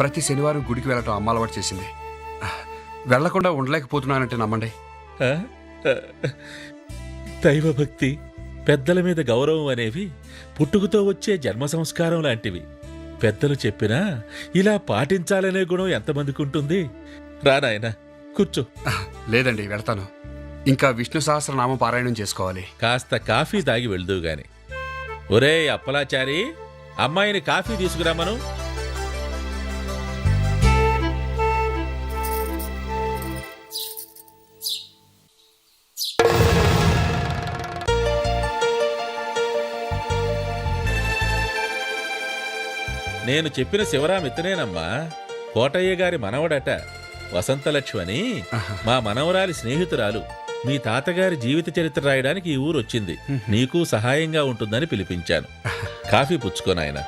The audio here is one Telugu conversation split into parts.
ప్రతి శనివారం గుడికి వెళ్ళటం అమ్మ అలవాటు చేసింది. వెళ్లకుండా ఉండలేకపోతున్నానంటే నమ్మండి. దైవభక్తి, పెద్దల మీద గౌరవం అనేవి పుట్టుకతో వచ్చే జన్మ సంస్కారం లాంటివి. పెద్దలు చెప్పినా ఇలా పాటించాలనే గుణం ఎంతమందికి ఉంటుంది? రా నాయనా, కూర్చో. లేదండి, వెళ్తాను. ఇంకా విష్ణు సహస్రనామం పారాయణం చేసుకోవాలి. కాస్త కాఫీ తాగి వెళ్దువు గాని. ఒరే అప్పలాచారి, అమ్మాయిని కాఫీ తీసుకురామను. నేను చెప్పిన శివరాం ఇతనేనమ్మా, కోటయ్య గారి మనవడట. వసంతలక్ష్మి అని మా మనవరాలి స్నేహితురాలు. మీ తాతగారి జీవిత చరిత్ర రాయడానికి ఈ ఊరు వచ్చింది. నీకు సహాయంగా ఉంటుందని పిలిపించాను. కాఫీ పుచ్చుకోనాయన.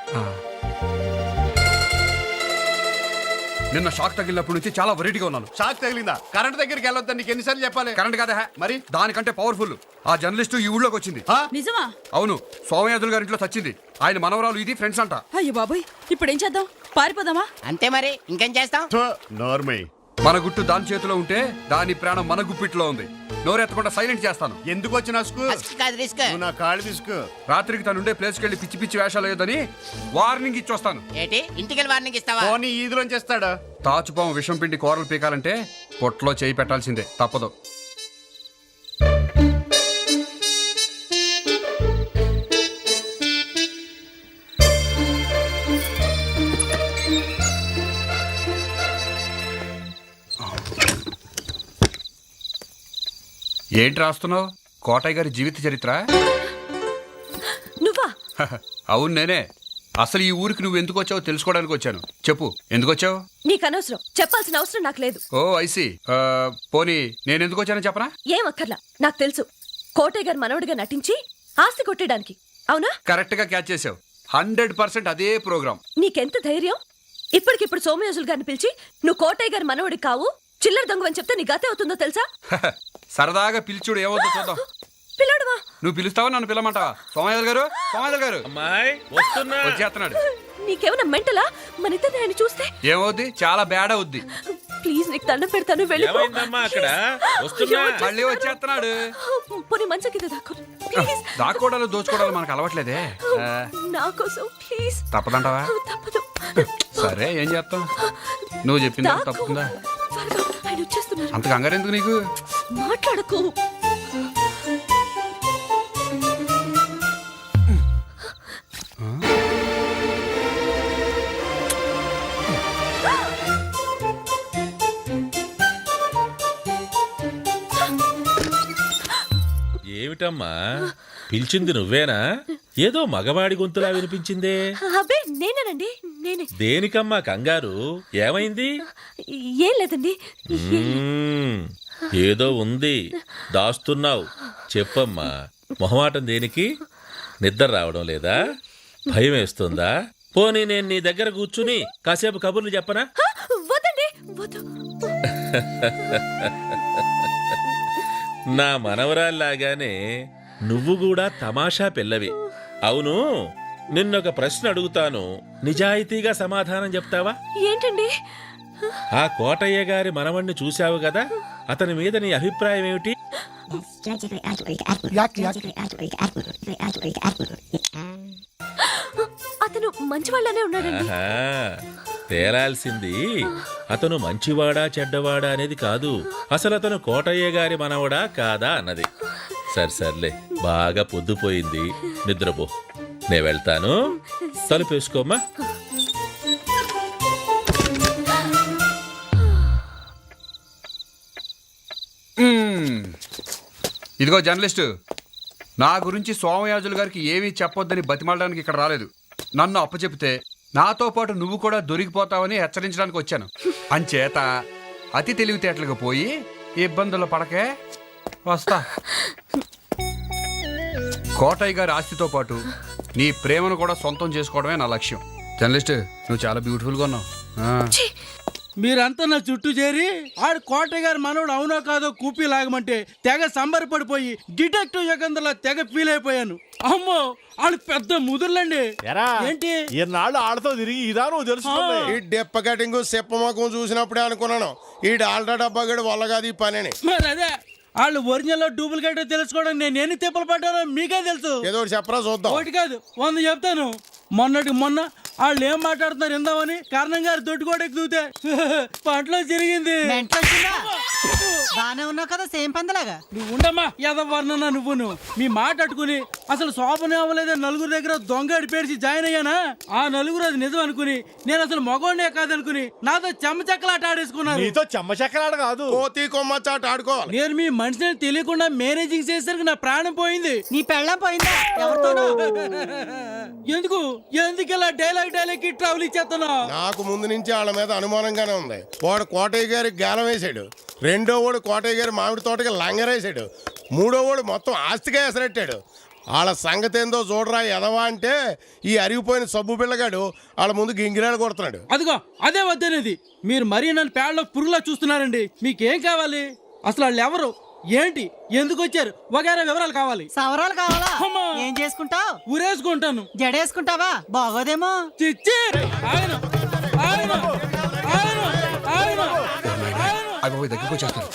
నిన్న షాక్ తగిలినప్పటి నుంచి చాలా వరీటిగా ఉన్నాను. షాక్ తగిలిందా? కరెంట్ దగ్గరికి వెళ్ళొద్దని నీకు ఎన్నిసార్లు చెప్పాలి? కరెంట్ కదా మరి, దానికంటే పవర్ఫుల్ ఆ జర్నలిస్టు ఈ ఊళ్ళోకి వచ్చింది. నిజమా? అవును, సోమయాజులు గారి ఇంట్లో చచ్చింది. ఆయన మనవరాలు ఇది ఫ్రెండ్స్ అంట. అయ్యో బాబోయ్, ఇప్పుడు ఏం చేద్దాం? పారిపోదామా? అంతే మరి, ఇంకేం చేస్తాం? నోర్మై, మన గుట్టు దాని చేతిలో ఉంటే దాని ప్రాణం మన గుప్పిట్లో ఉంది. నోరెత్తకుండా సైలెంట్ చేస్తాను. ఎందుకు వచ్చిన రిస్క్ కాదు, రిస్క్. నువ్వు నా కాళ్ళు తీసుకో. రాత్రికి తనుండే ప్లేస్కి వెళ్ళి పిచ్చి పిచ్చి వేషాలు లేదని వార్నింగ్ ఇచ్చొస్తాను. ఏంటి, ఇంటికెళ్ళి వార్నింగ్ ఇస్తావా? పోనీ ఈదులోంచి చేస్తాడా? తాచుపాము విషం పిండి కూరలు పీకాలంటే పొట్లో చేయి పెట్టాల్సిందే, తప్పదు. ఏంటి రాస్తున్నావు? కోటయ్య గారి జీవిత చరిత్ర? నువ్వా? అవును, నేనే. అసలు ఈ ఊరికి నువ్వు ఎందుకు వచ్చావో తెలుసుకోవడానికి వచ్చాను. చెప్పు, ఎందుకు వచ్చావు? నీకు అనవసరం, చెప్పాల్సిన అవసరం నాకు లేదు. ఓ ఐసి. పోనీ నేను ఎందుకు వచ్చానో చెప్పనా? ఏం అక్కర్లా, నాకు తెలుసు. కోటయ్య గారు మనవడిగా నటించి ఆస్తి కొట్టేయడానికి, అవునా? కరెక్ట్ గా క్యాచ్ చేసావు. 100% అదే ప్రోగ్రామ్. నీకెంత ధైర్యం? ఇప్పటికిప్పుడు సోమయాజులు గారిని పిలిచి నువ్వు కోటయ్య గారి మనవడి కావు, చిల్లర దొంగవని చెప్తే నీ గతే అవుతుందో తెలుసా? సరదాగా పిలిచుడు, ఏవద్దో చూద్దాం. పిల్లడువా? నువ్వు పిలుస్తావా, నన్ను పిల్లమంటావా? సోమయాజులు గారు, సోమయాజులు గారు అమ్మాయి వస్తున్నా. వచ్చేస్తున్నాడు. నీకేమైనా మెంటలా? మన ఇద్దరిని ఆయన చూస్తే ఏమవుద్ది? చాలా బ్యాడ్ అవుద్ది. ప్లీజ్, నీకు దండం పెడతాను, వెళ్ళిపో. ఏమైందమ్మా అక్కడ? వస్తున్నా. మళ్ళీ వచ్చేస్తున్నాడు. పోనీ మంచం కింద దాక్కో, ప్లీజ్. దాక్కోవడాలు దోచుకోవడాలు మనకు అలవట్లేదే. నా కోసం ప్లీజ్. తప్పదంటావా? తప్పదు. సరే, ఏం చేస్తాం? నువ్వు చెప్పింది దాక్కో. తప్పుతుందా? త్వరగా, ఆయన వచ్చేస్తున్నారు. అంత కంగారు ఎందుకు నీకు? మాట్లాడకు. ఏమిటమ్మా, పిలిచింది నువ్వేనా? ఏదో మగవాడి గొంతులా వినిపించిందే. అబ్బే, నేనేనండి, నేనే. దేనికమ్మా కంగారు? ఏమైంది? ఏం లేదండి. ఏదో ఉంది, దాస్తున్నావు. చెప్పమ్మా, మొహమాటం దేనికి? నిద్ర రావడం లేదా? భయం వేస్తుందా? పోనీ నేను నీ దగ్గర కూర్చుని కాసేపు కబుర్లు చెప్పనా? వద్దండి, వద్దు. నా మనవరాల్లాగానే నువ్వు కూడా తమాషా పిల్లవి. అవును, నిన్నొక ప్రశ్న అడుగుతాను, నిజాయితీగా సమాధానం చెప్తావా? ఏంటండి? ఆ కోటయ్య గారి మనవణ్ణి చూశావు కదా, అతని మీద నీ అభిప్రాయం ఏమిటి? అతను మంచివాళ్ళనే ఉన్నాడండి. ఆహా, తేలాల్సింది అతను మంచివాడా చెడ్డవాడా అనేది కాదు, అసలు అతను కోటయ్య గారి మనవడా కాదా అన్నది. సర్లే, బాగా పొద్దుపోయింది, నిద్రపో. నే వెళ్తాను, తలుపేసుకోమ్మా. ఇదిగో జర్నలిస్టు, నా గురించి సోమయాజులు గారికి ఏమీ చెప్పొద్దని బతిమాలడానికి ఇక్కడ రాలేదు. నన్ను అప్పచెపితే నాతో పాటు నువ్వు కూడా దొరికిపోతావని హెచ్చరించడానికి వచ్చాను. అంచేత అతి తెలివితేటలకు పోయి ఇబ్బందులు పడకే, వస్తా. కోటయ్య గారి ఆస్తితో పాటు నీ ప్రేమను కూడా సొంతం చేసుకోవడమే నా లక్ష్యం. జర్నలిస్ట్, నువ్వు చాలా బ్యూటిఫుల్గా ఉన్నావు. ఛీ, మీరంతా నా చుట్టూ చేరి ఆడు కోటయ్య గారి మనోడు అవునో కాదో కూపీ లాగమంటే తెగ సంబరపడిపోయి డిటెక్టివ్ యుగంధర్లా తెగ ఫీల్ అయిపోయాను. అమ్మో ఆడు పెద్ద ముదుర్లండి. ఏంటి ఈనాళ్ళు ఆడతో తిరిగి ఇదా నువ్వు తెలుసుకుంది. ఈ డెప్ప కటింగ్ సెప్పమకం చూసినప్పుడే అనుకున్నాను ఈ డాల్డా డబ్బా గడి వల్ల కాదు ఈ పని అని. మరి అదే వాళ్ళు ఒరిజినల్ డూప్లికేట్ తెలుసుకోవడం నేను ఎన్ని తిప్పలు పడ్డానో మీకే తెలుసు. ఏదో ఒకటి చెప్పరా చూద్దాం. ఒకటి కాదు 100 చెప్తాను. మొన్న వాళ్ళు ఏం మాట్లాడుతున్నారు ఇందామని కారణం గారు దొడ్డుకోటకి దూతే పంటలో తిరిగింది. బానే ఉన్నావు కదా సేమ్ పందలాగా. నువ్వు ఉండమ్మా ఎదవర్ణనా నువ్వును. మీ మాట అట్టుకుని అసలు శోభనే అవ్వలేదని నలుగురు దగ్గర దొంగడి పేర్చి జాయిన్ అయ్యానా? ఆ నలుగురు అది నిజం అనుకుని నేను అసలు మగోడే కాదనుకుని నాతో చెమ్మచెక్కలాట ఆడేసుకున్నారు. నీతో చెమ్మచెక్కలాట కాదు, కోతి కొమ్మచాట ఆడుకోవాలి. నేను మీ మనిషిని తెలియకుండా మేనేజింగ్ చేసేసరికి నా ప్రాణం పోయింది. నీ పెళ్ళం పోయిందా? ఎవరితోనో? ఎందుకు ఇలా డైలాగ్ ట్రావెల్ ఇచ్చేస్తున్నా? నాకు ముందు నుంచి వాళ్ళ మీద అనుమానంగానే ఉంది. వాడు కోటయ్య గారికి గాలం వేసాడు, రెండో వాడు కోటయ్య గారి మామిడి తోటకి లంగరేసాడు, మూడో వాడు మొత్తం ఆస్తిగా ఎసరెట్టాడు. వాళ్ళ సంగతి ఏందో చూడరా ఎదవా అంటే ఈ అరిగిపోయిన సబ్బు పిల్లగాడు వాళ్ళ ముందు గింగిరాలు కొడుతున్నాడు. అదిగో అదే వద్దనేది. మీరు మరీ నన్ను పేడలో పురుగులా చూస్తున్నారండి. మీకేం కావాలి? అసలు వాళ్ళు ఎవరు, ఏంటి, ఎందుకు వచ్చారు వగైరా వివరాలు కావాలి. సవరాలు కావాలా? అమ్మా. ఏం చేసుకుంటావు? ఊరేసుకుంటాను. జడేసుకుంటావా? బాగోదేమో. చిచ్చి ఆయన అవి దగ్గరికి వచ్చేస్తారు.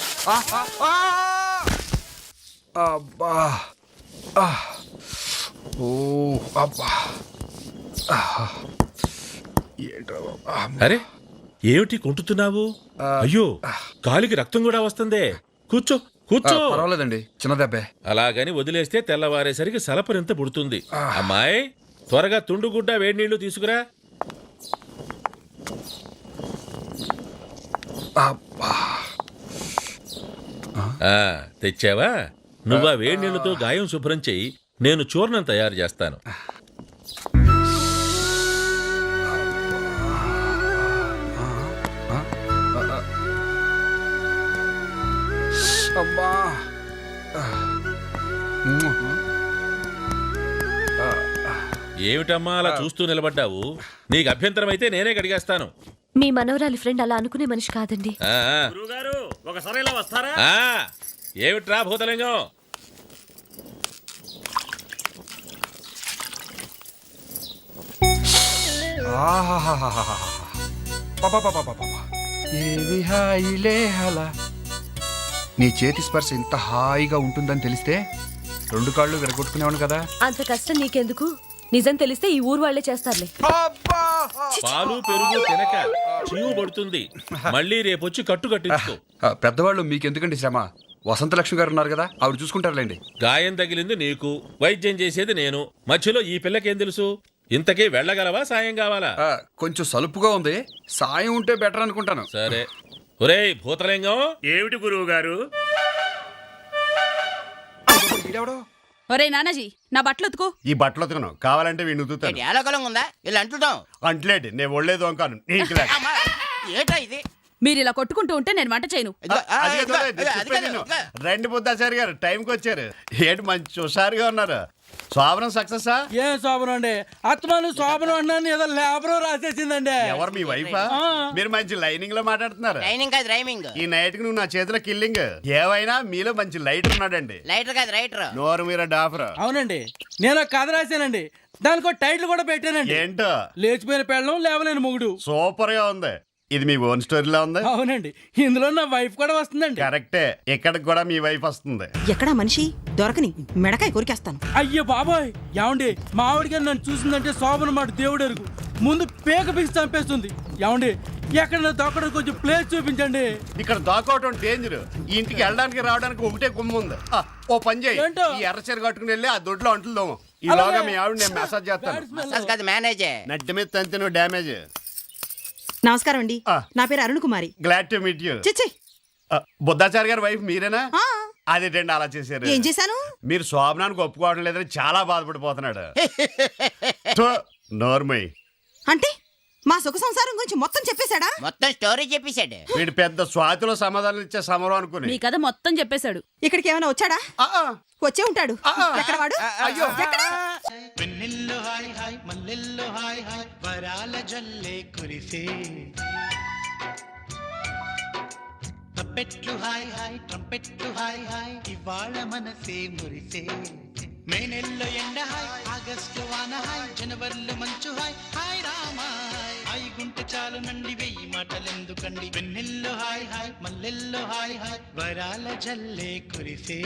అబ్బా ఓ అబ్బా ఏంట్రా బాబా. అరే ఏమిటి కుంటున్నావు? అయ్యో కాలికి రక్తం కూడా వస్తుందే. కూర్చో కూర్చో. పర్వాలేదండి, చిన్న దెబ్బే. అలాగని వదిలేస్తే తెల్లవారేసరికి సలపరింత పుడుతుంది. అమ్మాయి త్వరగా తుండుగుడ్డ వేడి నీళ్లు తీసుకురా. అబ్బా తెచ్చావా? నువ్వా వేడి నీళ్లతో గాయం శుభ్రం చెయ్యి, నేను చూర్ణం తయారు చేస్తాను. అబ్బా ఏమిటమ్మా అలా చూస్తూ నిలబడ్డావు? నీకు అభ్యంతరం అయితే నేనే కడిగేస్తాను. మీ మనవరాలి ఫ్రెండ్ అలా అనుకునే మనిషి కాదండి. ఏమిట్రా భూతలింగం? ఏవి హాయిలే హలా. నీ చేతి స్పర్శ ఇంత హాయిగా ఉంటుందని తెలిస్తే 2 కాళ్ళు విరగొట్టుకునేవాడు కదా. అంత కష్టం నీకెందుకు? నిజం తెలిస్తే ఈ ఊరు వాళ్లే చేస్తారులే. పాలు పెరుగు తినక చీవు పడుతుంది. మళ్ళీ రేపొచ్చి కట్టు కట్టించుకో. పెద్దవాళ్ళు మీకెందుకండి శ్రమ? వసంతలక్ష్మి గారు ఉన్నారు కదా, ఆవిడ చూసుకుంటారులేండి. గాయం తగిలింది నీకు, వైద్యం చేసేది నేను. మధ్యలో ఈ పిల్లకేం తెలుసు? ఇంతకీ వెళ్ళగలవా? సాయం కావాలా? కొంచెం సలుపుగా ఉంది, సాయం ఉంటే బెటర్ అనుకుంటాను. సరే. ఒరేయ్ భూతలింగం. ఏమిటి గురువు గారు? ఒరే నానాజీ నా బట్టలు ఉతుకో. ఈ బట్టలు ఉతకను, కావాలంటే వీడిని ఉతుకుతాను. ఏలోకలం ఉందా? ఇలా అంటున్నాం. అంటలేడు, నేను ఒళ్ళేదు అంకాను. ఏటా ఇది? మీరు ఇలా కొట్టుకుంటూ ఉంటే నేను వంట చేయను. రెండు బుద్ధాచారి గారు టైంకి వచ్చారు. ఏంటి మంచి హుషారుగా ఉన్నారు. శోభనం సక్సెస్? ఏం శోభనం అండి? అత్తమాను శోభనం అన్నాను, ఏదో లేబర్ రాసేసిందండి. ఎవరు మీ వైఫా? మీరు మంచి లైనింగ్ లో మాట్లాడుతున్నారు. లైనింగ్ కాదు రైమింగ్. ఈ నైట్ కి నువ్వు నా చేతిలో కిల్లింగ్. ఏవైనా మీలో మంచి లైటర్ ఉన్నాడండి. లైటర్ కాదు రైటర్. నోరు మీర డాఫర్. అవునండి, నేను కథ రాశానండి, దానికి టైటిల్ కూడా పెట్టానండి. ఏంటో? లేచిపోయిన పెళ్ళం లేవలేని మొగుడు. సూపర్ గా ఉంది. ఇది మీ ఓన్ స్టోరీలా ఉంది. అవునండి, ఇందులో నా వైఫ్ కూడా వస్తుందండి. కరెక్టే, ఇక్కడికి కూడా మీ వైఫ్ వస్తుంది. ఎక్కడా మనిషి దొరకని మెడకాయ కొరికేస్తాను. అయ్యో బాబాయ్, ఏమండి మా ఆవిడగా నన్ను చూసిందంటే శోభన మాట దేవుడు ఎరుగు. ముందు పేక పిసి చంపేస్తుంది. ఏమండి ఎక్కడ దొక్కడం కొంచెం ప్లేస్ చూపించండి. ఇక్కడ దాకోవటం డేంజర్. ఈ ఇంటికి వెళ్ళడానికి రావడానికి ఒకటే గుమ్మ ఉంది. ఓ పని చేయి, ఏంటో? ఈ ఎర్ర చీర కట్టుకుని వెళ్ళి ఆ దొడ్లో అంటుదాము. ఈలోగా మీ ఆవిడ నేను మెసేజ్ చేస్తాను. మసాజ్ కాదు మేనేజే. నడ్డి మీద తంతే నువ్వు డ్యామేజ్. నమస్కారం అండి, నా పేరు Arun Kumari. Glad to meet you. చిచ్చి బుద్ధాచారి గారి వైఫ్ మీరేనా? అదేంటి అలా చేశారు? ఏం చేశాను? మీరు శోభనానికి ఒప్పుకోవడం లేదని చాలా బాధపడిపోతున్నాడు. నోర్మై అంటే మా సుఖ సంసారం గురించి మొత్తం చెప్పేశాడా? మొత్తం స్టోరీ చెప్పేశాడు. వీడు పెద్ద స్వాతిలో సమాధానం ఇచ్చే సమరం అనుకుని మీ కథ మొత్తం చెప్పేశాడు. ఇక్కడికి ఏమైనా వచ్చాడా? వచ్చే ఉంటాడు. ఎక్కడ వాడు? అయ్యో ఎక్కడ? ట్రంపెట్లు హాయ్ హాయ్ ట్రంపెట్లు హాయ్ హాయ్ ఇవాళ మనసే మురిసే మే నెలలో ఎండ హాయ్ ఆగస్టు వాన హాయ్ జనవరిలో మంచు హాయ్ హాయ్ రామాయ్ హాయ్ గుంటె చాలు నండి వెయ్యి మాటలెందుకండి వెన్నెల్లో హాయ్ హాయ్ మల్లెల్లో హాయ్ హాయ్ వరాల జల్లే కురిసే